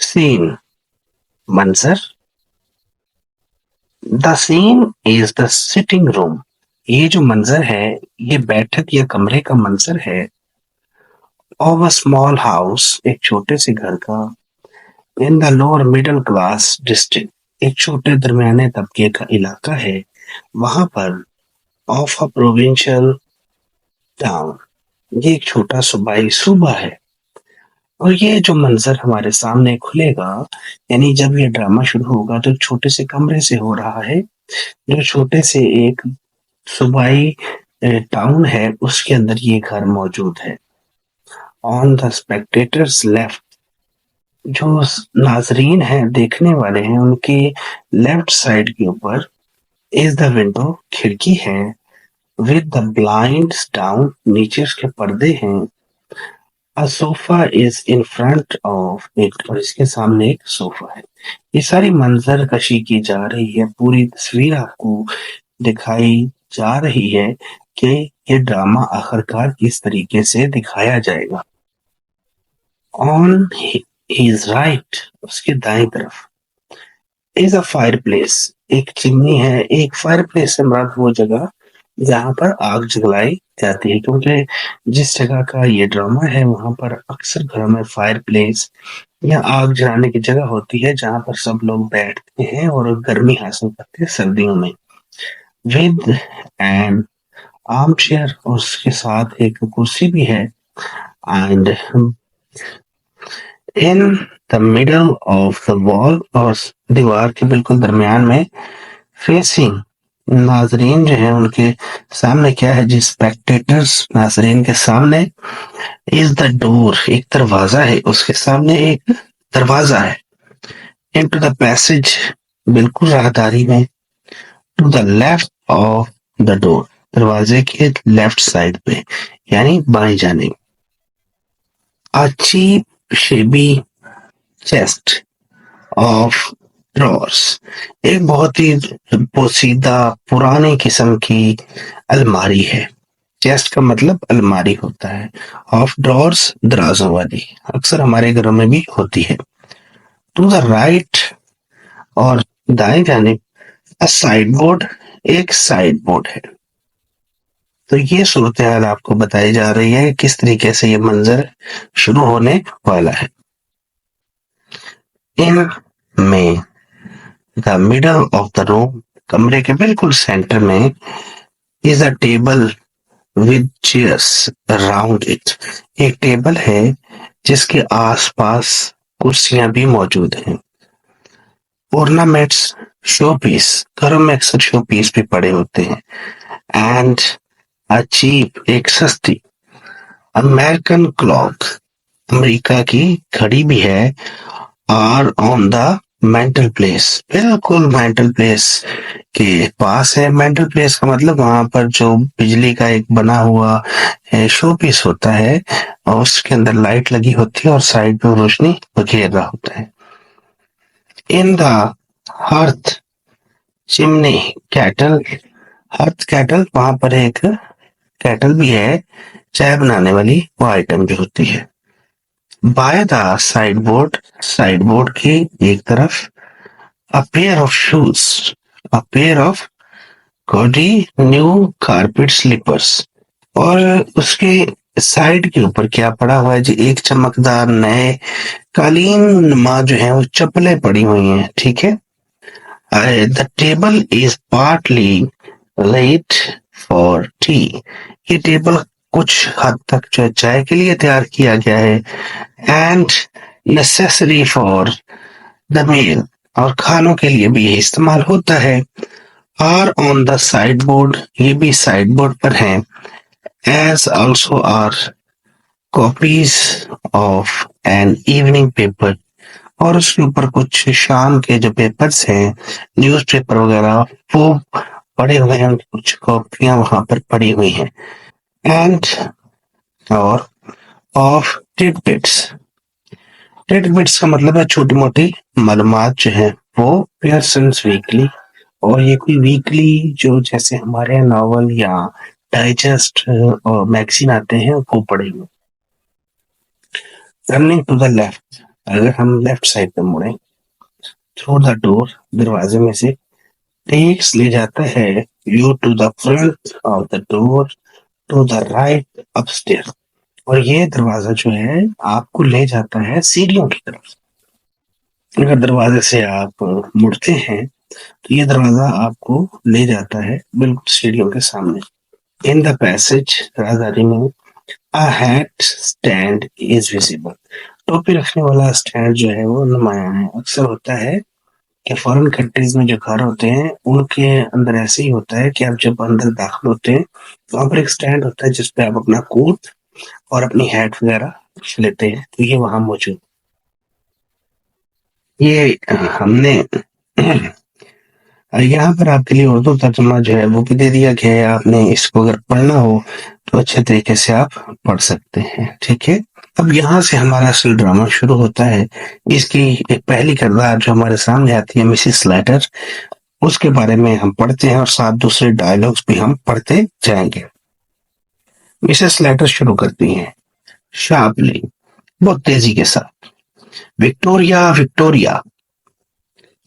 Scene मंजर। The scene is the sitting room. ये जो मंजर है ये बैठक या कमरे का मंजर है। ऑफ अ स्मॉल हाउस, एक छोटे से घर का। In the lower middle class district, एक छोटे दरमियाने तबके का इलाका है वहां पर। ऑफ अ प्रोविंशियल टाउन, ये एक छोटा सूबाई सूबा है। और ये जो मंजर हमारे सामने खुलेगा, यानी जब ये ड्रामा शुरू होगा तो छोटे से कमरे से हो रहा है, जो छोटे से एक सूबाई टाउन है उसके अंदर ये घर मौजूद है। ऑन द स्पेक्टेटर्स लेफ्ट, जो नाजरीन हैं देखने वाले हैं उनके लेफ्ट साइड के ऊपर इज द विंडो, खिड़की है। विद द ब्लाइंड्स डाउन, नीचे उसके पर्दे हैं। A sofa is in front of it, और इसके सामने एक सोफा है। ये सारी मंजर कशी की जा रही है, पूरी तस्वीर आपको दिखाई जा रही है कि ये ड्रामा आखिरकार किस तरीके से दिखाया जाएगा। ऑन हिज राइट, उसके दाएं तरफ इज अ फायर प्लेस, एक चिमनी है। एक फायर प्लेस से मुराद वो जगह जहां पर आग जलाई जाती है, क्योंकि जिस जगह का ये ड्रामा है वहां पर अक्सर घरों में फायर प्लेस या आग जलाने की जगह होती है जहां पर सब लोग बैठते हैं और गर्मी हासिल करते हैं सर्दियों में। विद एंड आर्म चेयर, और उसके साथ एक कुर्सी भी है। And in the middle of the wall, और दीवार के बिल्कुल दरमियान में फेसिंग, नाजरीन जो है उनके सामने क्या है, जिस स्पेक्टेटर्स नाजरीन के सामने इज द डोर, एक दरवाजा है, उसके सामने एक दरवाजा है। इनटू द पैसेज, बिल्कुल राहदारी में। To the left of the door, दरवाजे के लेफ्ट साइड पे यानी बाएं जानिब। A cheap shabby chest of drawers, एक बहुत ही पोसीदा पुराने किस्म की अलमारी है। चेस्ट का मतलब अलमारी होता है। ऑफ ड्रॉर्स, दराजों वाली, अक्सर हमारे घरों में भी होती है। टू द राइट, और दाएं जानिब, अ साइड बोर्ड, एक साइड बोर्ड है। तो ये सूरत हाल आपको बताई जा रही है किस तरीके से ये मंजर शुरू होने वाला है। इन में the middle of the room, कमरे के बिल्कुल सेंटर में is a table with chairs around it, एक टेबल है जिसके आसपास कुर्सियां भी मौजूद हैं। ऑर्नामेंट्स, शो पीस, घरों में अक्सर शो पीस भी पड़े होते हैं। एंड अ चीप, एक सस्ती अमेरिकन क्लॉक, अमेरिका की घड़ी भी है। Are on the mantel place, बिल्कुल मेंटल प्लेस के पास है। मेंटल प्लेस का मतलब वहां पर जो बिजली का एक बना हुआ शो पीस होता है, और उसके अंदर लाइट लगी होती है और साइड में रोशनी घेर रहा होता है। In the hearth chimney cattle, hearth cattle, वहां पर एक कैटल भी है, चाय बनाने वाली वो आइटम जो होती है। By the side board, side board की एक तरफ, a pair of shoes, a pair of gaudy new carpet slippers, और उसके साइड के ऊपर क्या पड़ा हुआ है जी, एक चमकदार नए कालीन माँ जो है वो चप्पलें पड़ी हुई हैं, ठीक है। The table is partly light for T, ये टेबल कुछ हद तक जो है चाय के लिए तैयार किया गया है। And necessary for the meal, और खानों के लिए भी ये इस्तेमाल होता है। Are on the side board, ये भी साइड बोर्ड पर है। As also are copies of an evening paper, और उसके ऊपर कुछ शाम के जो पेपर्स हैं, न्यूज़पेपर वगैरह, वो पड़े हुए हैं, कुछ कॉपियां वहां पर पड़ी हुई हैं। एंड और ऑफ टिडबिट्स, टिडबिट्स का मतलब है छोटी मोटी मालूमात जो है वो पियर्सन्स वीकली, और ये कोई वीकली जो जैसे हमारे यहाँ नॉवल या डाइजेस्ट और मैगजीन आते हैं वो पढ़ेंगे। टर्निंग टू द लेफ्ट, अगर हम लेफ्ट साइड पे मुड़े, थ्रू द डोर, दरवाजे में से टेक्स ले जाता है you to the front of the door, to the right upstairs. और ये दरवाजा जो है आपको ले जाता है सीढ़ियों की तरफ। अगर दरवाजे से आप मुड़ते हैं तो ये दरवाजा आपको ले जाता है बिल्कुल सीढ़ियों के सामने। In the passage Raja remove a hat stand is visible. टोपी रखने वाला स्टैंड जो है वो नुमाया है। अक्सर होता है कि फॉरेन कंट्रीज में जो घर होते हैं उनके अंदर ऐसे ही होता है कि आप जब अंदर दाखिल होते हैं तो वहां पर एक स्टैंड होता है जिसपे आप अपना कोट और अपनी हैट वगैरह रख लेते हैं। तो ये वहां मौजूद, ये हमने यहाँ पर आपके लिए उर्दू तर्जुमा जो है वो भी दे दिया गया है। आपने इसको अगर पढ़ना हो तो अच्छे तरीके से आप पढ़ सकते हैं, ठीक है। अब यहाँ से हमारा असल ड्रामा शुरू होता है। इसकी एक पहली किरदार जो हमारे सामने आती है मिसिस स्लेटर, उसके बारे में हम पढ़ते हैं और साथ दूसरे डायलॉग्स भी हम पढ़ते जाएंगे। मिसेस स्लेटर शुरू करती हैं शार्पली, बहुत तेजी के साथ, Victoria Victoria,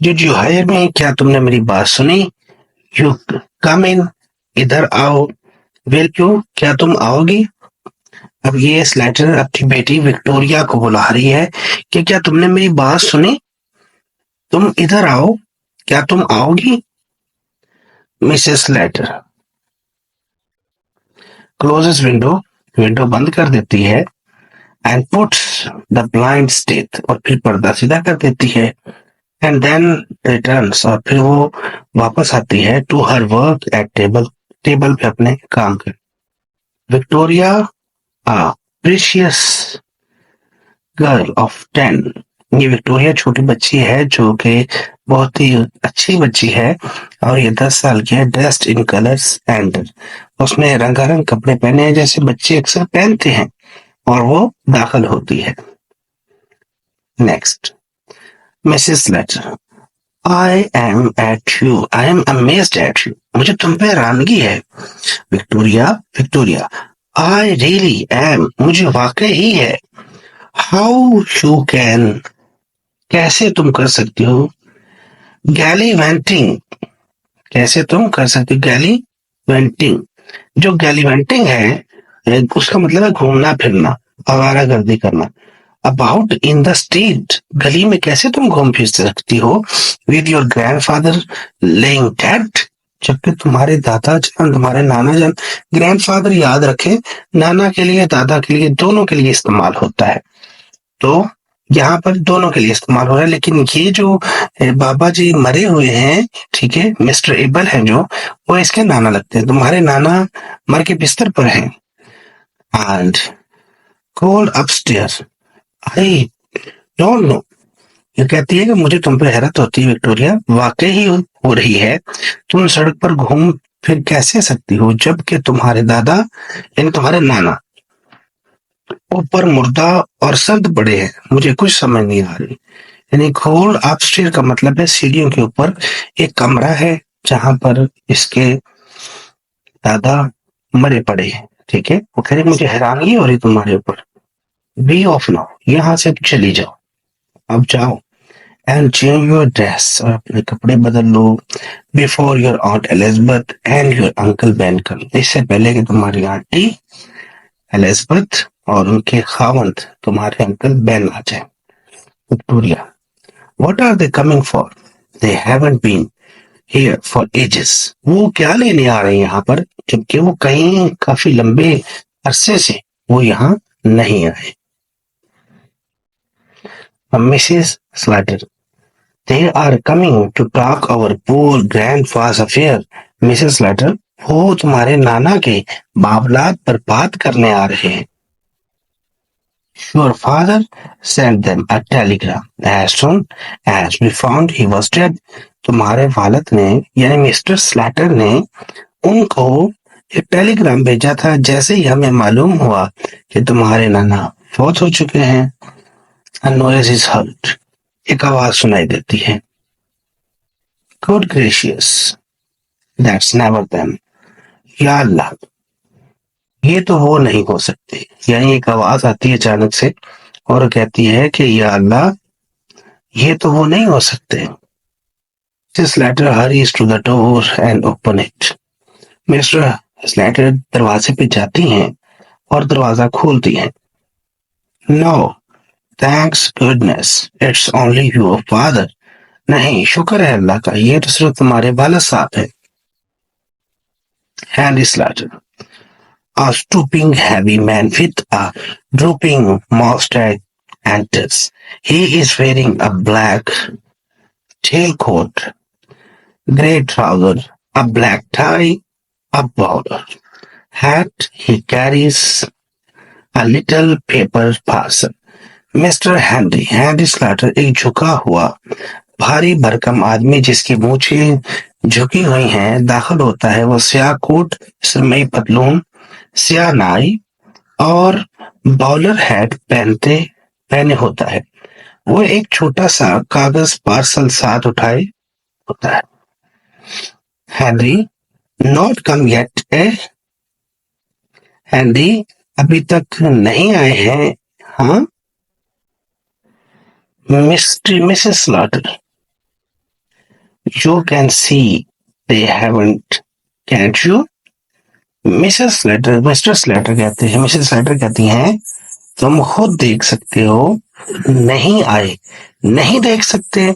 did you hire me? क्या तुमने मेरी बात सुनी? यू कम इन, इधर आओ। विल यू, क्या तुम आओगी? अब ये स्लेटर अपनी बेटी विक्टोरिया को बुला रही है कि क्या तुमने मेरी बात सुनी? तुम इधर आओ, क्या तुम आओगी? Mrs Slater closes window, window बंद कर देती है, and puts the blind straight, और फिर पर्दा सीधा कर देती है, एंड देन रिटर्न्स, और फिर वो वापस आती है to her work at table, table पे अपने काम कर। Victoria a precious girl of 10, ये विक्टोरिया छोटी बच्ची है जो कि बहुत ही अच्छी बच्ची है और ये 10 साल की है। ड्रेस्ड इन कलर्स एंड, उसने रंगारंग कपड़े पहने हैं जैसे बच्चे अक्सर पहनते हैं, और वो दाखिल होती है। Next, Mrs Slater, I am at you, I am amazed at you, मुझे तुम पे हैरानगी है। Victoria Victoria, I really am, मुझे वाकई ही है। हाउ यू कैन, कैसे तुम कर सकती हो? गैलीवेंटिंग, कैसे तुम कर सकती हो गैलीवेंटिंग? जो गैलीवेंटिंग है उसका मतलब है घूमना फिरना, आवारागर्दी करना। अबाउट इन द स्ट्रीट, गली में कैसे तुम घूम फिर सकती हो? With your grandfather laying dead, जबकि तुम्हारे दादा जान, तुम्हारे नाना जान, ग्रैंडफादर याद रखे, नाना के लिए दादा के लिए दोनों के लिए इस्तेमाल होता है। तो यहाँ पर दोनों के लिए इस्तेमाल हो रहा है, लेकिन ये जो बाबा जी मरे हुए हैं, ठीक है, मिस्टर एबल हैं जो, वो इसके नाना लगते हैं। तुम्हारे नाना मर के बिस्तर पर हैं। And called upstairs, I don't know, ये कहती है कि मुझे तुम पे हैरत होती है विक्टोरिया, वाकई ही हो रही है। तुम सड़क पर घूम फिर कैसे सकती हो जबकि तुम्हारे दादा यानी तुम्हारे नाना ऊपर मुर्दा और सर्द पड़े हैं? मुझे कुछ समझ नहीं आ रही। यानी घोड़ अपस्टेयर का मतलब है सीढ़ियों के ऊपर एक कमरा है जहां पर इसके दादा मरे पड़े हैं, ठीक है। वो कह रहे मुझे हैरानगी हो रही तुम्हारे ऊपर। बी ऑफ नाउ, यहाँ से चली जाओ, अब जाओ। एंड चेंज योर ड्रेस, और अपने कपड़े बदल लो, before your aunt Elizabeth and your uncle Ben come, इससे पहले कि तुम्हारी आंटी एलिजाबेथ और उनके खावंद तुम्हारे अंकल बेन आ जाए। Victoria, what are they coming for? They haven't been here for ages, वो क्या लेने आ रहे हैं यहाँ पर जबकि वो कहीं काफी लंबे अरसे से वो यहाँ नहीं आए। Mrs slaughter, they are coming to talk our poor grandfather's affair. Mrs slaughter, वो तुम्हारे नाना के मामलात पर बात करने आ रहे हैं। Your father sent them a telegram as soon as we found he was dead. तुम्हारे वालिद ने यानी मिस्टर स्लैटर ने उनको एक टेलीग्राम भेजा था जैसे ही हमें मालूम हुआ कि तुम्हारे नाना फौत हो चुके हैं। A noise is heard. एक आवाज सुनाई देती है। Good gracious, that's never them. या अल्लाह, ये तो वो नहीं हो सकते। यानी एक आवाज आती है अचानक से और कहती है कि या अल्लाह, ये तो वो नहीं हो सकते। This letter hurries to the door and open it. Mister Slater दरवाजे पे जाती हैं और दरवाजा खोलती हैं। No, thanks goodness, it's only your father. नहीं, शुक्र है अल्लाह का, ये तो सिर्फ तुम्हारे वालिद साहब है। Henry Slater, a stooping heavy man with a drooping mustache enters. He is wearing a black tailcoat, grey trousers, a black tie, a bowler hat. He carries a little paper parcel. Mister handy slaughter एक झुका हुआ भारी भरकम आदमी जिसकी मूछें झुकी हुई हैं दाखिल होता है। वो स्याह कोट, सुरमई पतलून, स्याह नाई और बाउलर हैट पहने होता है। वो एक छोटा सा कागज पार्सल साथ उठाए होता है। Henry, not come yet a? Henry अभी तक नहीं आए हैं? हाँ Mrs slaughter, you can see they haven't, can't you? Mister Slater कहते हैं, मिसेस स्लेटर कहती हैं, तुम खुद देख सकते हो, नहीं आए। नहीं देख सकते?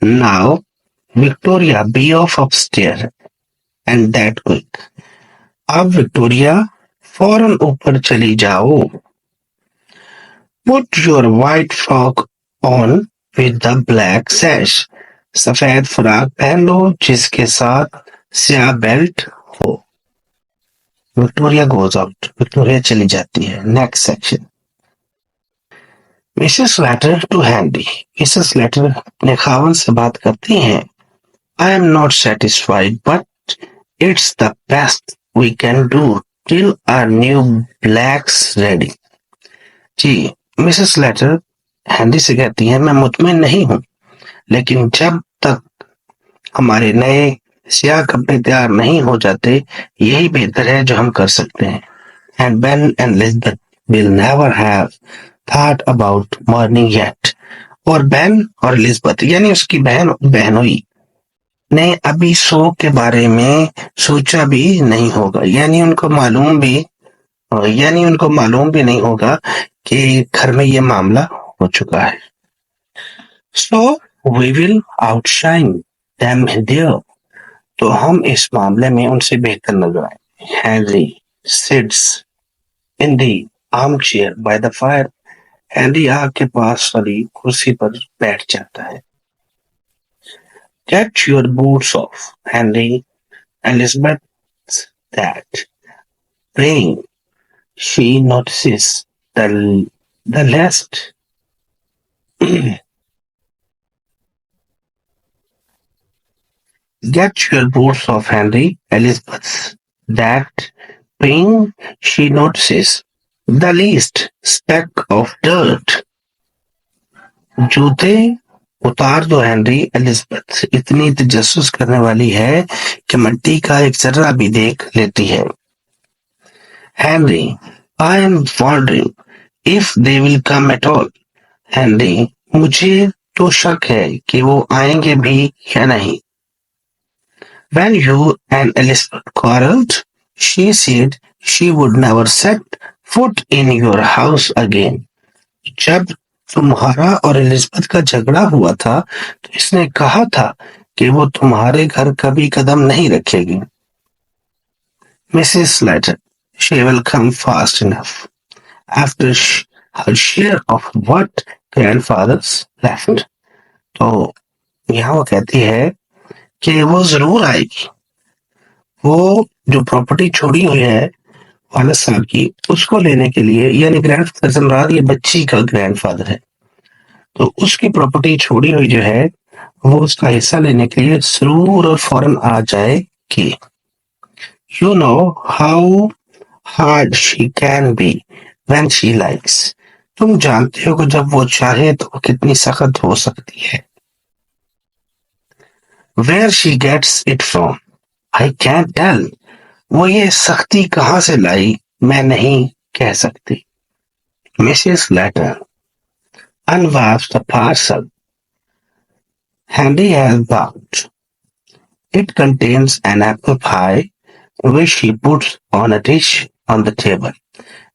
Now, Victoria, be off upstairs and that quick. अब विक्टोरिया फौरन ऊपर चली जाओ। Put your white frock on with the black sash. सफेद फ्रॉक पहन लो जिसके साथ स्याह बेल्ट हो। विक्टोरिया गोज आउट, विक्टोरिया चली जाती है। Next section. Mrs Slater to Handy, Mrs Slater अपने खावन से बात करती हैं। I am not satisfied but it's the best we can do till our new blacks ready. जी, मिसेस लेटर हैंडी से कहती हैं, मैं मुतमिन नहीं हूं, लेकिन जब तक हमारे नए स्याह कपड़े तैयार नहीं हो जाते, यही बेहतर है जो हम कर सकते हैं। And Ben and Elizabeth will never have thought about morning yet. और बेन और एलिजाबेथ यानी उसकी बहनोई ने अभी सो के बारे में सोचा भी नहीं होगा, यानी उनको मालूम भी नहीं होगा कि घर में ये मामला हो चुका है। So we will outshine them there. तो हम इस मामले में उनसे बेहतर नजर आए। Henry sits in the armchair by the fire. Henry आग के पास वाली कुर्सी पर बैठ जाता है। Get your boots off, Henry. Elizabeth that praying. She notices the last Get your boots off, Henry. Elizabeth that ping. She notices the least speck of dirt. जूते उतार दो हेनरी। एलिजाबेथ इतनी तजस्सुस करने वाली है कि मिट्टी का एक जर्रा भी देख लेती है। Henry, I am wondering if they will come at all. Henry, मुझे तो शक है कि वो आएंगे भी या नहीं। When you and Elizabeth quarreled, she said she would never set foot in your house again. जब तुम्हारा और एलिजाबेथ का झगड़ा हुआ था, तो इसने कहा था कि वो तुम्हारे घर कभी कदम नहीं रखेगी। Mrs. Slater, she will come fast enough after her share of what grandfather's left. तो यहाँ वो कहती है कि वो जरूर आएगी। वो जो प्रॉपर्टी छोड़ी हुई है वालिद साहब की, उसको लेने के लिए, यानी ग्रैंडफादर से मुराद ये बच्ची का ग्रैंडफादर है, तो उसकी प्रॉपर्टी छोड़ी हुई जो है वो उसका हिस्सा लेने के लिए जरूर और फौरन आ जाएगी। You know how hard she can be when she likes. तुम जानते हो कि जब वो चाहे तो वो कितनी सख्त हो सकती है। Where she gets it from, I can't tell. वो ये सख्ती कहाँ से लाई, मैं नहीं कह सकती। Mrs. Letter unwraps the parcel. Henry has bought. It contains an apple pie, which she puts on a dish on the table.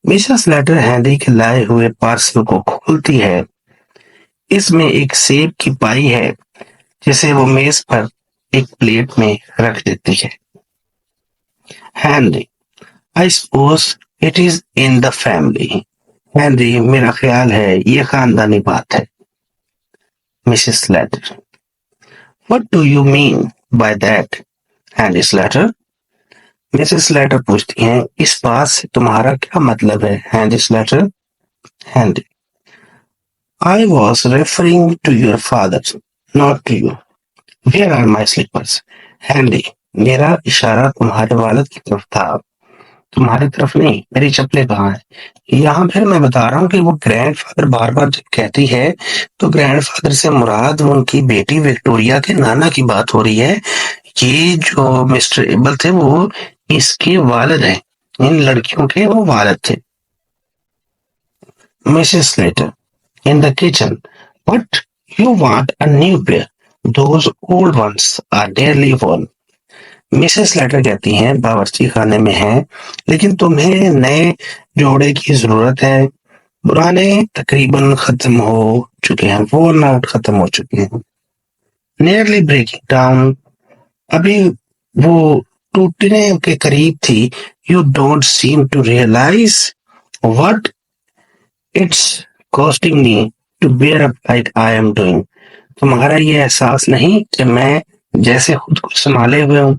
Mrs Slater Handy के लाए हुए पार्सल को खोलती है। इसमें एक सेब की पाई है जिसे वो मेज पर एक प्लेट में रख देती है। Handy, I suppose it is in the family. Handy, मेरा ख्याल है ये खानदानी बात है। Mrs Letter, what do you mean by that? Handy's letter, Mrs Letter पूछती हैं, इस बात से तुम्हारा क्या मतलब है? Handy's letter, Handy, I was referring to your father, not to you. Where are my slippers? Handy, मेरा इशारा तुम्हारे वालिद की तरफ था, तुम्हारी तरफ नहीं। मेरी चप्पलें कहाँ हैं? यहाँ फिर मैं बता रहा हूँ कि वो ग्रैंडफादर बार बार जब कहती है तो ग्रैंडफादर से मुराद उनकी बेटी विक्टोरिया के नाना की बात हो रही है। ये जो मिस्टर एबल थे वो इसके वालिद हैं, इन लड़कियों के वो वालिद थे। Mrs Slater, in the kitchen, but you want a new pair. Those old ones are nearly worn. Mrs Slater कहती हैं, बावर्ची खाने में है, लेकिन तुम्हें नए जोड़े की जरूरत है। पुराने तकरीबन खत्म हो चुके हैं, worn out खत्म हो चुके हैं। Nearly breaking down, अभी वो टूटने के करीब थी। You don't seem to realize what it's costing me to bear up like I am doing. तुम्हारा ये एहसास नहीं कि मैं जैसे खुद को संभाले हुए हूँ,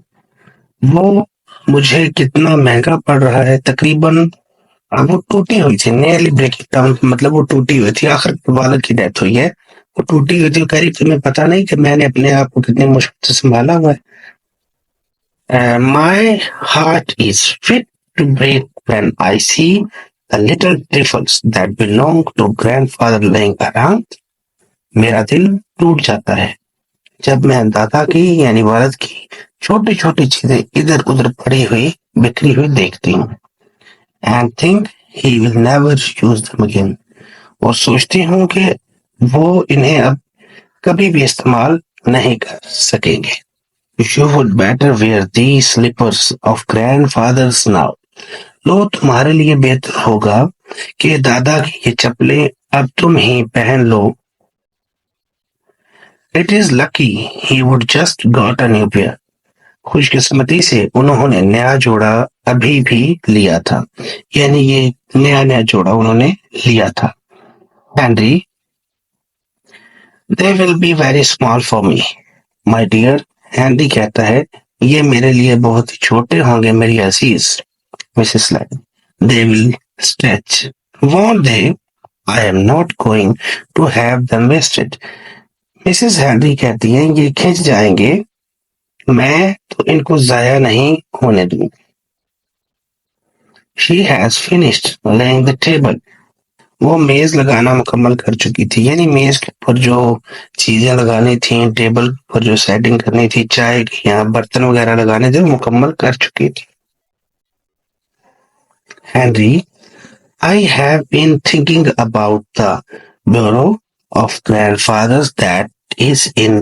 वो मुझे कितना महंगा पड़ रहा है। तकरीबन वो टूटी हुई थी। नियरली ब्रेकिंग डाउन मतलब वो टूटी हुई थी। आखिर वालिद की डेथ हुई है, वो टूटी हुई थी। करीब तुम्हें पता नहीं कि मैंने अपने आप को कितनी मुश्किल से संभाला हुआ है। My heart is fit to break when I see the little trifles that belong to grandfather laying around. मेरा दिल टूट जाता है जब मैं दादा की यानी वालिद की छोटी छोटी चीजें इधर उधर पड़ी हुई बिखरी हुई देखती हूँ। And think he will never use them again. और सोचती हूँ कि वो इन्हें अब कभी भी इस्तेमाल नहीं कर सकेंगे। You would better wear these slippers of grandfathers now. लो, तुम्हारे लिए बेहतर होगा कि दादा की ये चप्पलें अब तुम ही पहन लो। It is lucky he would just got a new pair. खुशकिस्मती से उन्होंने नया जोड़ा अभी भी लिया था, यानी ये नया जोड़ा उन्होंने लिया था। Henry, they will be very small for me, my dear. Henry कहता है, ये मेरे लिए बहुत ही छोटे होंगे मेरी अजीज। Mrs. Lang, they will stretch, won't they? I am not going to have them wasted. Mrs handy कहती हैं, ये खिंच जाएंगे, मैं तो इनको जाया नहीं होने दूंगी। She has finished laying the table. वो मेज लगाना मुकम्मल कर चुकी थी, यानी मेज के ऊपर जो चीजें लगानी थी, टेबल पर जो सेटिंग करनी थी, चाय की या बर्तन वगैरह लगाने थे, मुकम्मल कर चुकी थी। Henry, I have been thinking about the bureau of grandfathers that is in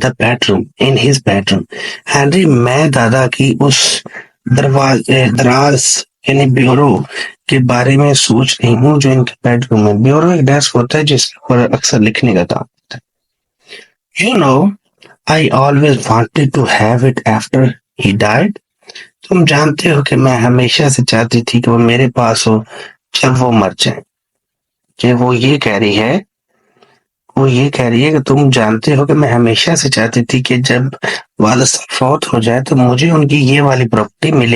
his bedroom. Henry, मैं दादा की उस दराज यानी ब्यूरो के बारे में सोच रही हूँ जो इनके बेडरूम में। ब्यूरो एक डेस्क होता है जिसके ऊपर अक्सर लिखने का काम होता है। You know, I always wanted to have it after he died. तुम जानते हो कि मैं हमेशा से चाहती थी कि वो मेरे पास हो जब वो मर जाए। कि वो ये कह रही है कि तुम जानते हो कि मैं हमेशा से चाहती थी कि जब वालिद साहब फौत हो जाए तो मुझे उनकी ये वाली प्रॉपर्टी मिले।